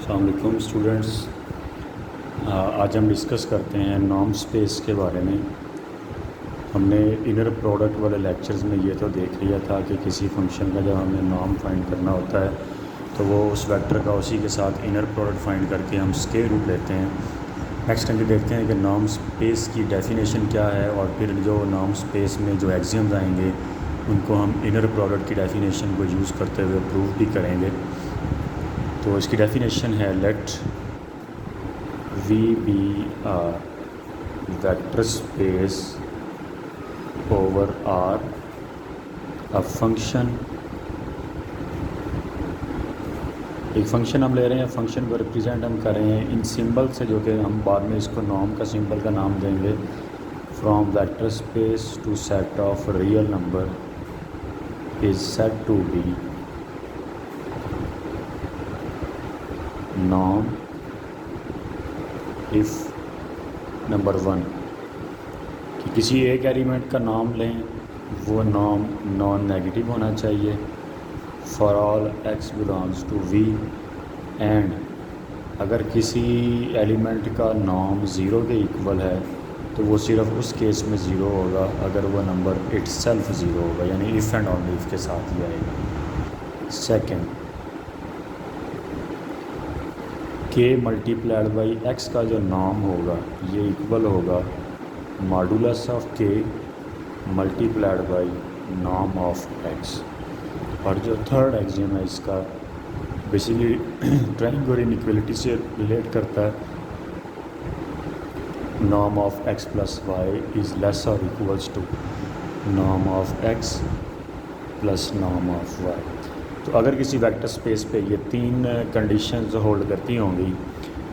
अस्सलाम वालेकुम स्टूडेंट्स। आज हम डिस्कस करते हैं नॉर्म स्पेस के बारे में। हमने इनर प्रोडक्ट वाले लेक्चर्स में ये तो देख लिया था कि किसी फंक्शन का जब हमें नॉर्म फाइंड करना होता है तो वो उस वेक्टर का उसी के साथ इनर प्रोडक्ट फाइंड करके हम स्क्वायर रूट लेते हैं। नेक्स्ट हम ये देखते हैं कि नॉर्म स्पेस की डेफिनेशन क्या है और फिर जो नॉर्म स्पेस में जो एक्सियम्स आएंगे उनको हम इनर प्रोडक्ट की डेफिनेशन को यूज़ करते हुए प्रूव भी करेंगे। तो इसकी डेफिनेशन है let V be vector space over R a function. एक फंक्शन हम ले रहे हैं, फंक्शन को रिप्रेजेंट हम कर रहे हैं इन सिंबल से, जो कि हम बाद में इसको नॉर्म का सिंबल का नाम देंगे। From vector space to set of real number is set to be norm if number 1 कि किसी एक एलिमेंट का नाम लें, वो नॉर्म नॉन नेगेटिव होना चाहिए for all X belongs to V. And अगर किसी एलिमेंट का नॉर्म ज़ीरो के इक्वल है तो वो सिर्फ उस केस में ज़ीरो होगा अगर वो नंबर इट्सेल्फ ज़ीरो होगा, यानी इफ़ एंड ओनली इफ़ के साथ ही आएगा। सेकेंड, के मल्टीप्लाइड बाई एक्स का जो नॉर्म होगा ये इक्वल होगा modulus of K multiplied by norm of X. और जो थर्ड एक्सियम है इसका बेसिकली ट्रायंगुलर इनइक्वालिटी से रिलेट करता है। Norm of X plus Y is less और equals to norm of X plus norm of Y. तो अगर किसी वेक्टर स्पेस पे ये तीन कंडीशंस होल्ड करती होंगी,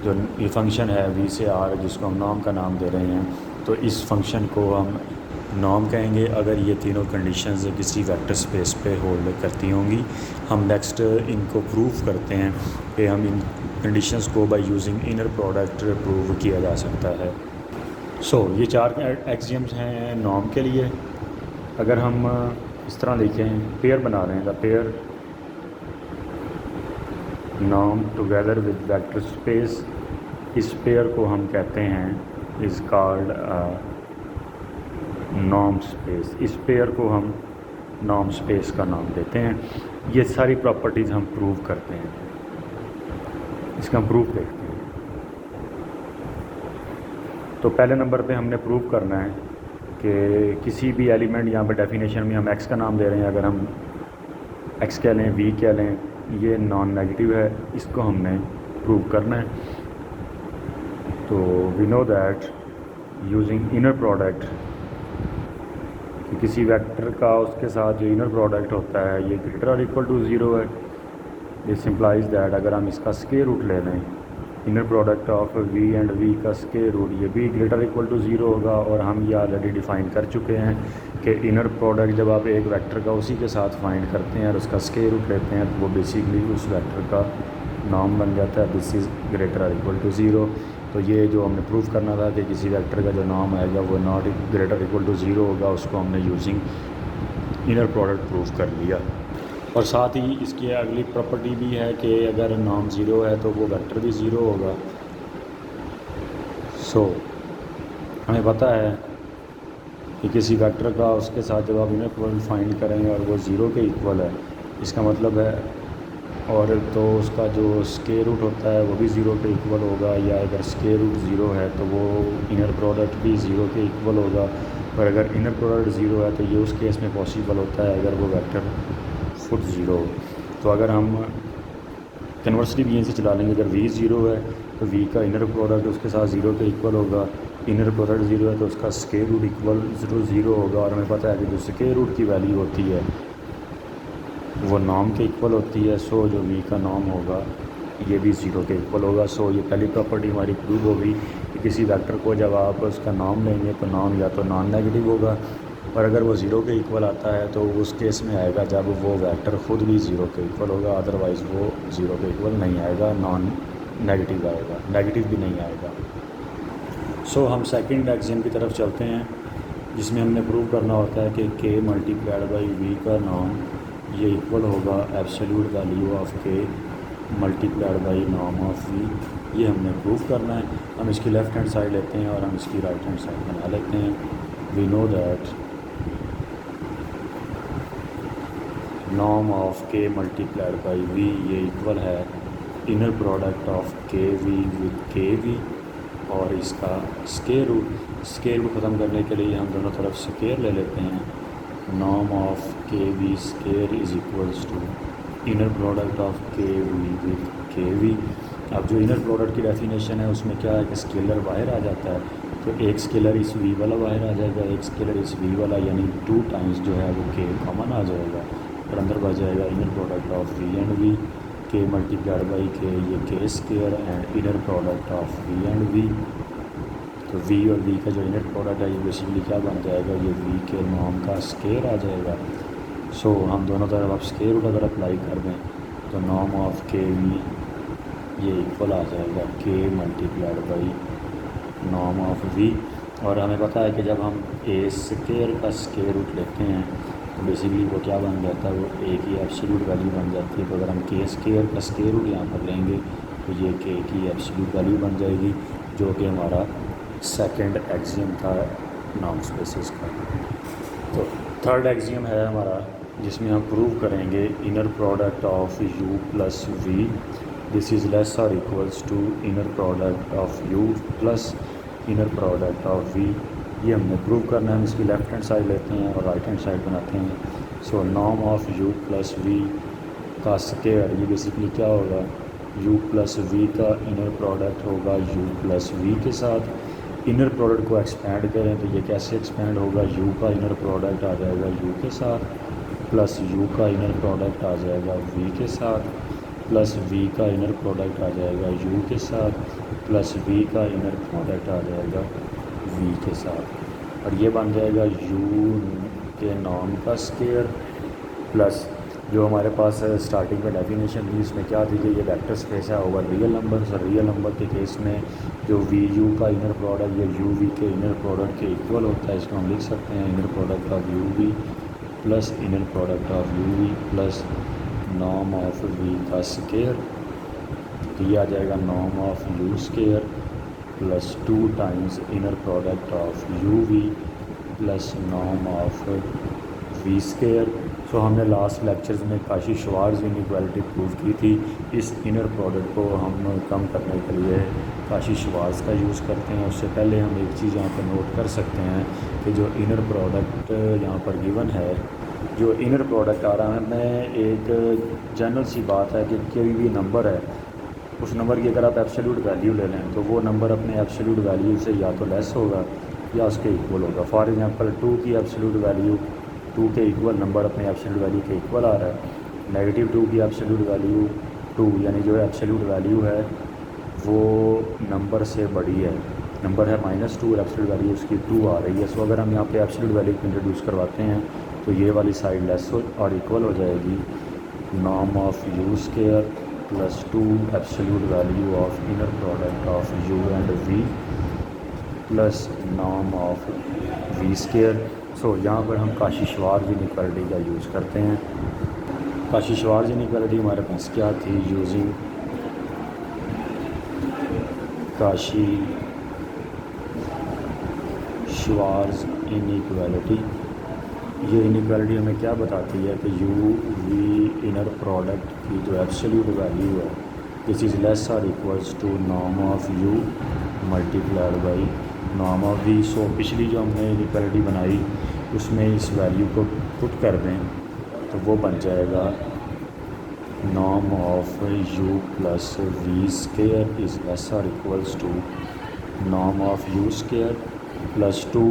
जो ये फंक्शन है वी से आर जिसको हम नॉर्म का नाम दे रहे हैं, तो इस फंक्शन को हम नॉर्म कहेंगे अगर ये तीनों कंडीशंस किसी वेक्टर स्पेस पे होल्ड करती होंगी। हम नेक्स्ट इनको प्रूव करते हैं कि हम इन कंडीशंस को by using inner product prove किया जा सकता है। ये चार एक्सियम्स हैं नॉर्म के लिए। अगर हम इस तरह लिखें, पेयर बना रहे हैं, the pair norm together with vector space, इस पेयर को हम कहते हैं इज़ कॉल्ड नॉर्म स्पेस। इस पेयर को हम नॉर्म स्पेस का नाम देते हैं। ये सारी प्रॉपर्टीज़ हम प्रूव करते हैं। इसका हम प्रूफ देखते हैं। तो पहले नंबर पे हमने प्रूव करना है कि किसी भी एलिमेंट, यहाँ पर डेफिनेशन में हम एक्स का नाम दे रहे हैं, अगर हम एक्स कह लें, वी कह लें, ये नॉन नेगेटिव है, इसको हमने प्रूव करना है। तो we know that using inner product, किसी वेक्टर का उसके साथ जो इनर प्रोडक्ट होता है ये ग्रेटर और इक्वल टू ज़ीरो है। दिस इम्प्लाइज दैट अगर हम इसका स्क्वायर रूट ले लें, inner product of V and V का स्क्वायर रूट ये भी ग्रेटर इक्वल टू ज़ीरो होगा। और हम ये ऑलरेडी डिफ़ाइन कर चुके हैं कि इनर प्रोडक्ट जब आप एक वेक्टर का उसी के साथ फाइंड करते हैं और उसका स्क्वायर रूट लेते हैं तो वो बेसिकली उस वेक्टर का नॉर्म बन जाता है। दिस इज़ ग्रेटर और इक्वल टू ज़ीरो। तो ये जो हमने प्रूव करना था कि किसी वेक्टर का जो नॉर्म आएगा वो not greater equal to zero होगा, उसको हमने यूजिंग इनर प्रोडक्ट प्रूव कर लिया। और साथ ही इसकी अगली प्रॉपर्टी भी है कि अगर नॉर्म ज़ीरो है तो वो वेक्टर भी ज़ीरो होगा। हमें पता है कि किसी वेक्टर का उसके साथ जब आप इनर प्रोडक्ट फाइंड करेंगे और वो ज़ीरो के इक्वल है, इसका मतलब है, और तो उसका जो स्क्वायर रूट होता है वो भी ज़ीरो के इक्वल होगा, या अगर स्क्वायर रूट ज़ीरो है तो वो इनर प्रोडक्ट भी ज़ीरो के इक्वल होगा। और अगर इनर प्रोडक्ट ज़ीरो है तो ये उस केस में पॉसिबल होता है अगर वो वेक्टर खुद ज़ीरो हो। तो अगर हम कन्वर्सली भी से चला लेंगे, अगर वी ज़ीरो है तो वी का इनर प्रोडक्ट उसके साथ ज़ीरो के इक्वल होगा। इनर प्रोडक्ट ज़ीरो है तो उसका स्क्वायर रूट इक्वल ज़ीरो होगा। और हमें पता है कि जो स्क्वायर रूट की वैल्यू होती है वो नॉर्म के इक्वल होती है। जो वी का नॉर्म होगा ये भी ज़ीरो के इक्वल होगा। ये पहली प्रॉपर्टी हमारी प्रूव होगी कि किसी वेक्टर को जब आप उसका नॉर्म लेंगे तो नॉर्म या तो नॉन नेगेटिव होगा, और अगर वो ज़ीरो के इक्वल आता है तो उस केस में आएगा जब वो वेक्टर ख़ुद भी ज़ीरो के इक्वल होगा। अदरवाइज़ वो ज़ीरो के इक्वल नहीं आएगा, नॉन नेगेटिव आएगा, नेगेटिव भी नहीं आएगा। हम सेकंड एक्सियम की तरफ चलते हैं जिसमें हमने प्रूव करना होता है कि के मल्टीप्लाइड बाई वी का नॉर्म ये इक्वल होगा absolute value of K multiplied by norm of V, ये हमने प्रूव करना है। हम इसकी लेफ़्ट हैंड साइड लेते हैं और हम इसकी राइट हैंड साइड बना लेते हैं। We know that norm of K multiplied by V ये इक्वल है inner product of K V with K V, और इसका स्केयर रूट, स्केयर को ख़त्म करने के लिए हम दोनों तरफ स्केयर ले लेते हैं। Norm of K V square is equals to inner product of K V with K V. अब जो इनर प्रोडक्ट की डेफिनेशन है उसमें क्या है कि स्केलर बाहर आ जाता है, तो एक स्केलर इस वी वाला बाहर आ जाएगा, एक स्केलर इस वी वाला, यानी 2 टाइम्स जो है वो के कॉमन आ जाएगा और अंदर बच जाएगा inner product of V and V, K multiplied by K, ये K square and inner product of V and V. तो वी और वी का जो इनर प्रोडक्ट है ये बेसिकली क्या बन जाएगा, ये वी के नॉर्म का स्केयर आ जाएगा। सो हम दोनों तरफ आप स्केयर रूट अगर अप्लाई कर दें तो नॉर्म ऑफ के वी ये इक्वल आ जाएगा K multiplied by norm of V. और हमें पता है कि जब हम ए स्केयर का स्केयर रूट लेते हैं तो बेसिकली वो क्या बन जाता है, वो ए की एब्सोल्यूट वैल्यू बन जाती है। तो अगर हम के स्केयर का स्केयर रूट यहाँ पर लेंगे तो ये के की एब्सोल्यूट वैल्यू बन जाएगी, जो कि हमारा सेकंड एक्सियम था नॉर्म स्पेसिस का। तो थर्ड एक्सियम है हमारा जिसमें हम प्रूव करेंगे inner product of U plus V this is less और equals to inner product of U plus inner product of V. ये हमने प्रूव करना है। हम इसकी लेफ़्ट हैंड साइड लेते हैं और राइट हैंड साइड बनाते हैं। So norm of U plus V का स्केयर, ये बेसिकली क्या होगा, यू प्लस वी का इनर प्रोडक्ट होगा यू प्लस वी के साथ। इनर प्रोडक्ट को एक्सपेंड करें तो ये कैसे एक्सपेंड होगा, यू का इनर प्रोडक्ट आ जाएगा यू के साथ प्लस यू का इनर प्रोडक्ट आ जाएगा वी के साथ प्लस वी का इनर प्रोडक्ट आ जाएगा यू के साथ प्लस वी का इनर प्रोडक्ट आ जाएगा वी के साथ। और ये बन जाएगा यू के नॉर्म का स्केयर प्लस जो हमारे पास स्टार्टिंग में डेफिनेशन थी इसमें क्या थी कि ये वेक्टर स्पेस है ओवर रियल नंबर। और रियल नंबर के केस में जो वी यू का इनर प्रोडक्ट या यू वी के इनर प्रोडक्ट के इक्वल होता है। इसको हम लिख सकते हैं inner product of U V plus inner product of U V plus norm of V का स्केयर। तो ये आ जाएगा norm of U square plus 2 times inner product of U V plus norm of V square. So हमने last lectures में काशी-श्वार्ज़ inequality prove की थी। इस इनर प्रोडक्ट को हम कम करने के लिए काशी-श्वार्ज़ का यूज़ करते हैं। उससे पहले हम एक चीज़ यहाँ पर नोट कर सकते हैं कि जो इनर प्रोडक्ट यहाँ पर गिवन है, जो इनर प्रोडक्ट आ रहा है, मैं एक जनरल सी बात है कि कोई भी नंबर है उस नंबर की अगर आप एब्सोल्यूट वैल्यू ले लें तो वो नंबर अपने एब्सोल्यूट वैल्यू से या तो लेस होगा या उसके इक्वल होगा। फॉर एग्जांपल 2 की एब्सोल्यूट वैल्यू 2 के इक्वल नंबर अपने एब्सोल्यूट वैल्यू के इक्वल आ रहा है। नेगेटिव 2 की एब्सोल्यूट वैल्यू 2 यानी जो एब्सोल्यूट वैल्यू है वो नंबर से बड़ी है। नंबर है -2 और एब्सोल्यूट वैल्यू उसकी 2 आ रही है। सो अगर हम यहाँ पे एब्सोल्यूट वैल्यू को इंट्रोड्यूस करवाते हैं तो ये वाली साइड लेस और इक्वल हो जाएगी norm of U square plus 2 absolute value of inner product of U and V plus norm of V square. So यहाँ पर हम काशी-श्वार्ज़ इनइक्वालिटी का यूज़ करते हैं। काशी-श्वार्ज़ इनइक्वालिटी हमारे पास क्या थी, यूजिंग काशी-श्वार्ज़ इनइक्वालिटी। ये इनइक्वालिटी हमें क्या बताती है कि यू वी इनर प्रोडक्ट की जो एब्सोल्यूट वैल्यू है दिस इज़ लेस और equals to norm of U multiplied by norm of V. So पिछली जो हमने इनइक्वालिटी बनाई उसमें इस वैल्यू को पुट कर दें तो वो बन जाएगा norm of U plus V square is less और equals to norm of U square plus 2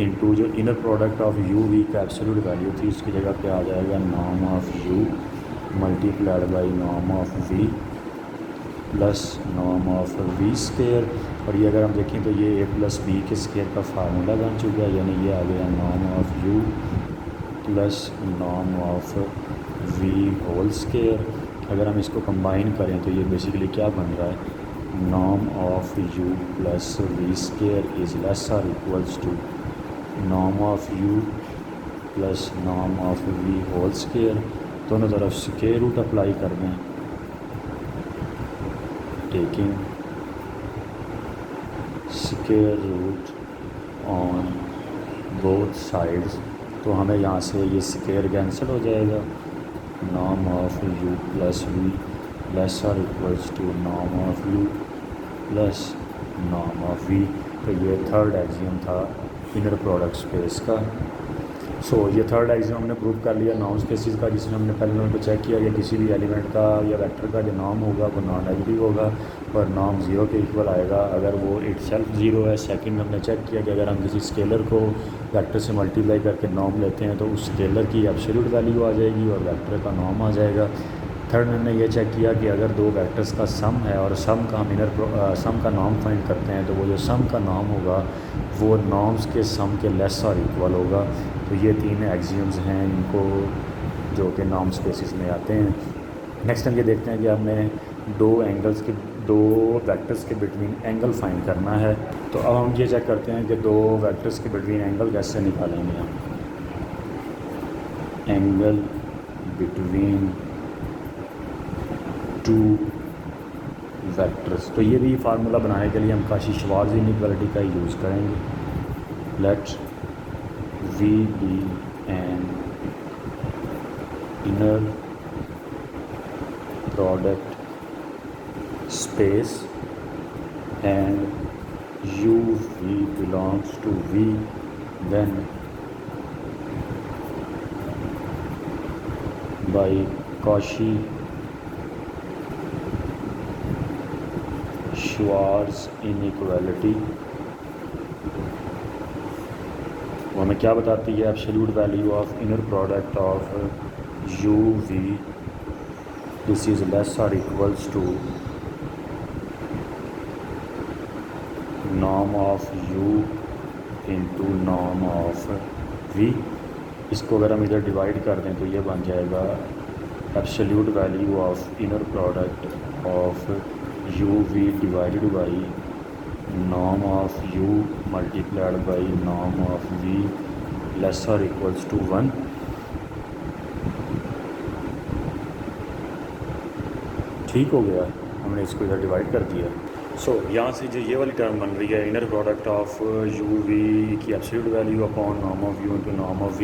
into जो inner product of U V का एब्सोल्यूट वैल्यू थी उसकी जगह पे आ जाएगा norm of U multiplied by norm of V plus norm of V square. और ये अगर हम देखें तो ये ए प्लस बी के स्केयर का फार्मूला बन चुका है, यानी ये आ गया norm of U plus norm of V whole square. अगर हम इसको कंबाइन करें तो ये बेसिकली क्या बन रहा है, norm of U plus V square is less और equals to norm of U plus norm of V whole square. दोनों तरफ स्केयर रूट अप्लाई कर दें taking square root on both sides, तो हमें यहाँ से ये स्क्वायर कैंसिल हो जाएगा। Norm of u plus V less और equals to norm of u plus norm of v। तो ये थर्ड एक्सियम था इनर प्रोडक्ट स्पेस का। सो ये थर्ड एक्सियम हमने प्रूव कर लिया नॉन स्पेसिस का, जिसमें हमने पहले नंबर पे चेक किया कि किसी भी एलिमेंट का या वेक्टर का जो नॉर्म होगा वो नॉन नेगेटिव होगा और नॉर्म ज़ीरो के इक्वल आएगा अगर वो इटसेल्फ ज़ीरो है। सेकंड हमने चेक किया कि अगर हम किसी स्केलर को वेक्टर से मल्टीप्लाई करके नॉर्म लेते हैं तो उस स्केलर की एब्सोल्यूट वैल्यू आ जाएगी और वेक्टर का नॉर्म आ जाएगा। थर्ड हमने ये चेक किया कि अगर दो वेक्टर्स का सम है और सम का हम सम का नॉर्म फाइंड करते हैं तो वो जो सम का नॉर्म होगा वो नॉर्म्स के सम के लेस और इक्वल होगा। तो ये तीन एक्सियम्स हैं इनको जो कि नॉर्म स्पेसिस में आते हैं। नेक्स्ट हम ये देखते हैं कि हमने दो वेक्टर्स के बिटवीन एंगल फाइंड करना है। तो अब हम ये चेक करते हैं कि दो वेक्टर्स के बिटवीन एंगल कैसे निकालेंगे हम। एंगल बिटवीन टू वेक्टर्स, तो ये भी फार्मूला बनाने के लिए हम काशी-श्वार्ट्ज इनइक्वालिटी का यूज़ करेंगे। Let V be an inner product space and u v belongs to V, then by Cauchy-Schwarz inequality वो हमें क्या बताती है, absolute value of inner product of U V this is less और equals to norm of U into norm of V. इसको अगर हम इधर डिवाइड कर दें तो ये बन जाएगा absolute value of inner product of U V divided by norm of u multiplied by norm of v less और इक्वल्स टू 1। ठीक हो गया, हमने इसको इधर डिवाइड कर दिया। सो यहाँ से जो ये वाली टर्म बन रही है inner product of u v की absolute value upon norm of u into norm of v,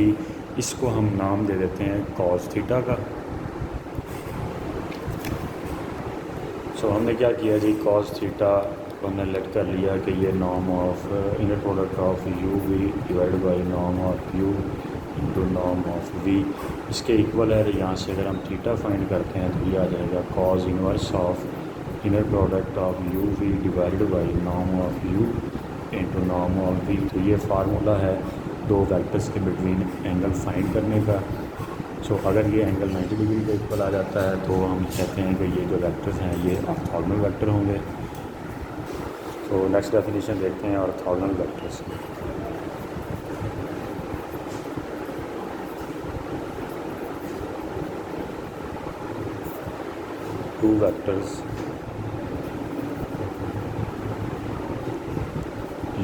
इसको हम नाम दे देते हैं कॉस थीटा का। सो हमने क्या किया जी, कॉस थीटा तो हमने लेट कर लिया कि ये norm of inner product of U V divide by norm of U into norm of V इसके इक्वल है। यहाँ से अगर हम थीटा फाइंड करते हैं तो ये आ जाएगा cos inverse of inner product of U V divide by norm of U into norm of V. तो ये फार्मूला है दो वेक्टर्स के बिटवीन एंगल फाइंड करने का। सो अगर ये एंगल 90 डिग्री के इक्वल आ जाता है तो हम कहते हैं कि ये जो वेक्टर्स हैं ये ऑर्थोगोनल वेक्टर होंगे। तो नेक्स्ट डेफिनेशन देखते हैं orthogonal vectors. Two vectors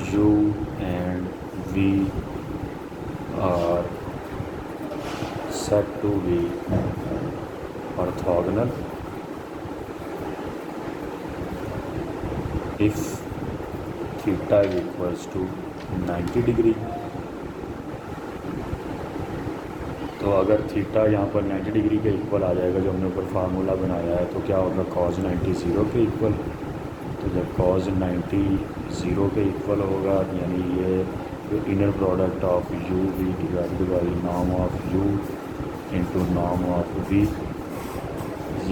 u and v are said to be orthogonal if theta is equals to 90 degree. तो अगर थीटा यहाँ पर 90 डिग्री के इक्वल आ जाएगा जो हमने ऊपर फार्मूला बनाया है तो क्या होगा, कॉज 90 ज़ीरो के इक्वल। तो जब कॉज 90 ज़ीरो के इक्वल होगा यानी ये जो inner product of U V divided by norm of U into norm of V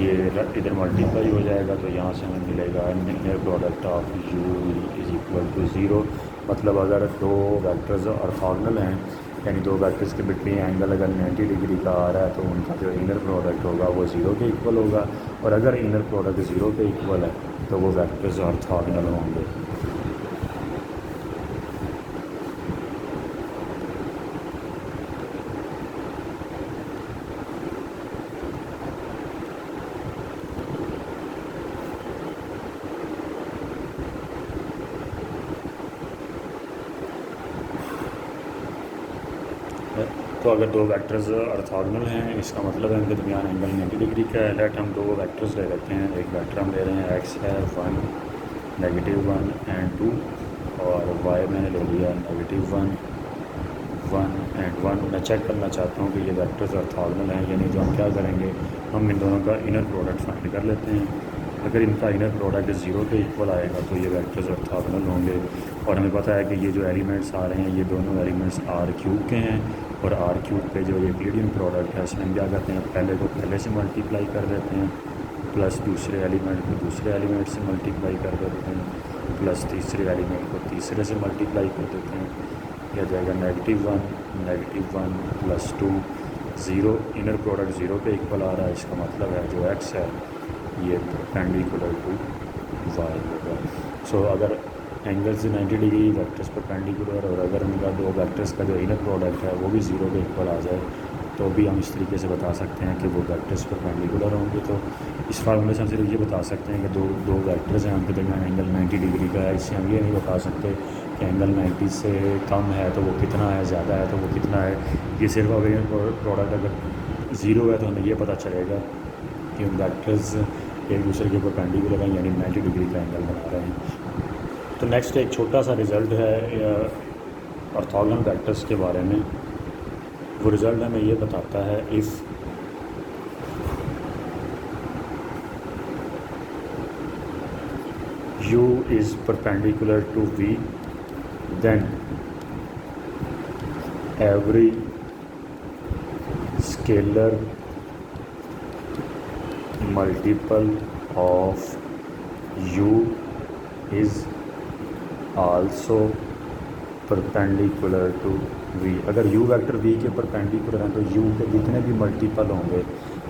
ये इधर मल्टीप्लाई हो जाएगा। तो यहाँ से हमें मिलेगा inner product of U is equal to zero. मतलब अगर दो वेक्टर्स ऑर्थोगोनल हैं यानी दो वेक्टर्स के बिटवीन एंगल अगर 90 डिग्री का आ रहा है तो उनका जो इनर प्रोडक्ट होगा वो ज़ीरो के इक्वल होगा, और अगर इनर प्रोडक्ट ज़ीरो के इक्वल है तो वो वेक्टर्स ऑर्थोगोनल होंगे। तो अगर दो वेक्टर्स ऑर्थोगोनल हैं इसका मतलब है इनके दरमियान एंगल 90 डिग्री का है। लेट हम दो वेक्टर्स ले लेते हैं। एक वेक्टर हम ले रहे हैं एक्स है 1 -1 एंड 2 और वाई मैंने ले लिया -1 1 एंड 1। मैं चेक करना चाहता हूँ कि ये वेक्टर्स ऑर्थोगोनल हैं यानी जो हम क्या करेंगे हम इन दोनों का इनर प्रोडक्ट फाइंड कर लेते हैं। अगर इनका इनर प्रोडक्ट 0 के इक्वल आएगा तो ये वेक्टर्स ऑर्थोगोनल होंगे। और हमें पता है कि ये जो एलिमेंट्स आ रहे हैं ये दोनों एलिमेंट्स R³ के हैं और R³ पे जो ये यूक्लिडियन प्रोडक्ट है इसमें हम क्या करते हैं पहले को पहले से मल्टीप्लाई कर देते हैं प्लस दूसरे एलिमेंट को दूसरे एलिमेंट से मल्टीप्लाई कर देते हैं प्लस तीसरे एलिमेंट को तीसरे से मल्टीप्लाई कर देते हैं। यह जाएगा -1 प्लस 2 0 इनर प्रोडक्ट 0 के इक्वल आ रहा है। इसका मतलब है जो x है ये परपेंडिकुलर टू वाई होगा। सो अगर एंगल्स 90 डिग्री वेक्टर्स परपेंडिकुलर और अगर उनका दो वेक्टर्स का जो इनर प्रोडक्ट है वो भी 0 के इक्वल आ जाए तो भी हम इस तरीके से बता सकते हैं कि वो वेक्टर्स परपेंडिकुलर होंगे। तो इस फार्मूले से हम सिर्फ ये बता सकते हैं कि दो वेक्टर्स हैं उनके दरमियान एंगल 90 डिग्री का है। इससे हम ये नहीं बता सकते कि एंगल 90 से कम है तो वो कितना है, ज़्यादा है तो वो कितना है। ये सिर्फ अगर इनर प्रोडक्ट अगर 0 है तो हमें ये पता चलेगा कि उन वेक्टर्स एक दूसरे के परपेंडिकुलर हैं यानी 90 डिग्री का एंगल बना रहे हैं। तो नेक्स्ट एक छोटा सा रिज़ल्ट है ऑर्थोगोनल वेक्टर्स के बारे में। वो रिज़ल्ट हमें ये बताता है if u is perpendicular to v then every scalar multiple of u is also perpendicular to v। अगर u वेक्टर v के परपेंडिकुलर हैं तो u के जितने भी मल्टीपल होंगे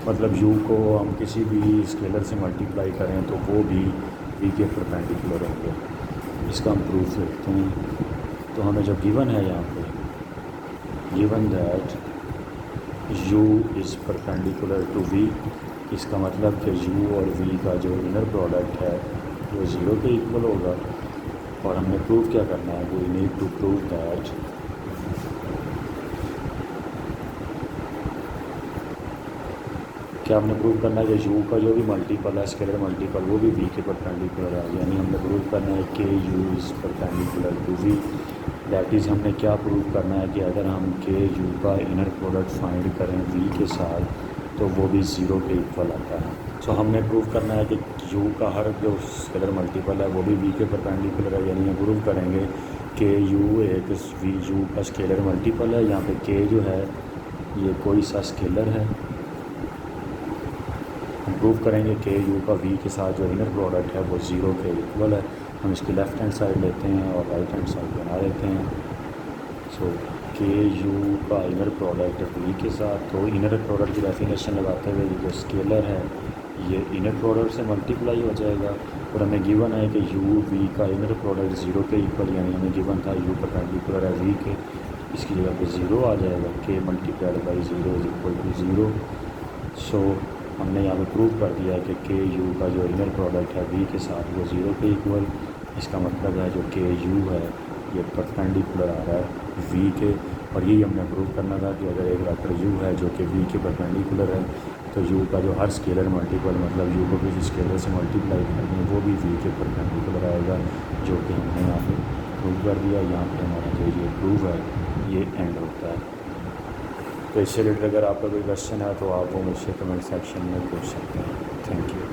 मतलब u को हम किसी भी स्केलर से मल्टीप्लाई करें तो वो भी v के परपेंडिकुलर होंगे। इसका हम प्रूफ देखते हैं। तो हमें जब गिवन है यहाँ पे given that u is perpendicular to v इसका मतलब कि u और v का जो इनर प्रोडक्ट है वो 0 के इक्वल होगा। और हमने प्रूव क्या करना है we need to prove that क्या हमने प्रूव करना है कि u का जो भी मल्टीपल है स्केलर मल्टीपल वो भी v के परपेंडिकुलर है। यानी हमने प्रूव करना है कि u is perpendicular to v। That is हमने क्या प्रूव करना है कि अगर हम के u का इनर प्रोडक्ट फाइंड करें v के साथ तो वो भी 0 के इक्वल आता है। सो हमने प्रूव करना है कि u का हर जो स्केलर मल्टीपल है वो भी v के परपेंडिकुलर है। यानी हम प्रूव करेंगे कि u एक u का स्केलर मल्टीपल है। यहाँ पे k जो है ये कोई सा स्केलर है। हम प्रूव करेंगे कि u का v के साथ जो इनर प्रोडक्ट है वो 0 के इक्वल है। हम इसकी लेफ़्ट हैंड साइड लेते हैं और राइट हैंड साइड बना लेते हैं। सो के u का इनर प्रोडक्ट v के साथ तो इनर प्रोडक्ट की डेफिनेशन लगाते हुए ये जो स्केलर है ये इनर प्रोडक्ट से मल्टीप्लाई हो जाएगा। और हमें गिवन है कि u v का इनर प्रोडक्ट 0 के इक्वल यानी हमें गिवन था u परपेंडिकुलर है v के इसकी जगह पे 0 आ जाएगा k multiplied by 0 is equal to 0। So हमने यहाँ पे प्रूव कर दिया है कि के u का जो इनर प्रोडक्ट है v के साथ वो 0 के इक्वल। इसका मतलब है जो के u है ये परपेंडिकुलर आ रहा है v के। और यही हमने प्रूव करना था कि अगर एक वेक्टर u है जो कि v के परपेंडिकुलर है तो u का जो हर स्केलर मल्टीपल मतलब u को किसी स्केलर से मल्टीप्लाई करेंगे वो भी v के परपेंडिकुलर आएगा जो कि हमने यहाँ पे प्रूव कर दिया। यहाँ पे हमारा जो ये प्रूव है ये एंड होता है। तो इससे रिलेटेड अगर आपका कोई क्वेश्चन है तो आप वो मुझसे कमेंट सेक्शन में पूछ सकते हैं। Thank you.